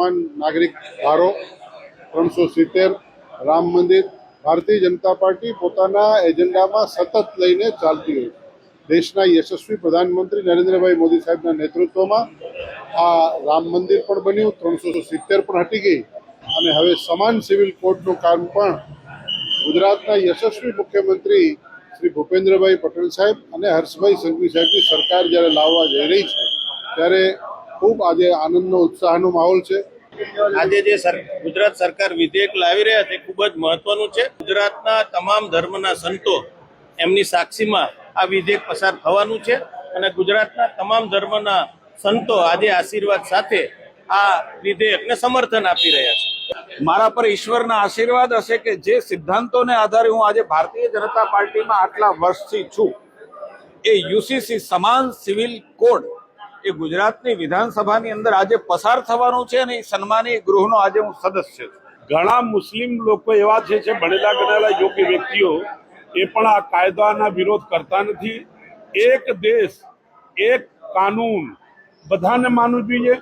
સમાન નાગરિક ધારો 370 રામ મંદિર ભારતીય જનતા પાર્ટી પોતાના એજન્ડામાં સતત લઈને ચાલતી હોય છે। દેશના યશસ્વી પ્રધાનમંત્રી નરેન્દ્રભાઈ મોદી સાહેબના નેતૃત્વમાં આ રામ મંદિર પણ બન્યું, 370 પણ હટી ગઈ અને હવે સમાન સિવિલ કોડનું કામ પણ ગુજરાતના યશસ્વી મુખ્યમંત્રી શ્રી ભૂપેન્દ્રભાઈ પટેલ સાહેબ અને હર્ષભાઈ સંઘવી સાહેબની સરકાર જ્યારે લાવવા જઈ રહી છે ત્યારે ખૂબ આજે આનંદનો ઉત્સાહનો માહોલ છે। આજે જે ગુજરાત સરકાર વિધેયક લાવી રહ્યા છે ખૂબ જ મહત્વનું છે। ગુજરાતના તમામ ધર્મના સંતો એમની સાક્ષીમાં આ વિધેયક પસાર થવાનું છે અને ગુજરાતના તમામ ધર્મના સંતો આજે આશીર્વાદ સાથે આ વિધેયકને સમર્થન આપી રહ્યા છે। મારા પર ઈશ્વરના આશીર્વાદ હશે કે જે સિદ્ધાંતોને આધારે હું આજે ભારતીય જનતા પાર્ટીમાં આટલા વર્ષથી છું, એ યુસીસી સમાન સિવિલ કોડ એ ગુજરાતની વિધાનસભાની અંદર આજે પસાર થવાનું છે અને એ સન્માનીય ગૃહનો આજે હું સદસ્ય છું। ઘણા મુસ્લિમ લોકો એવા છે ભણેલા ગણેલા યોગ્ય વ્યક્તિઓ એ પણ આ કાયદાના વિરોધ કરતા નથી। એક દેશ એક કાનૂન બધાને માનવું જોઈએ।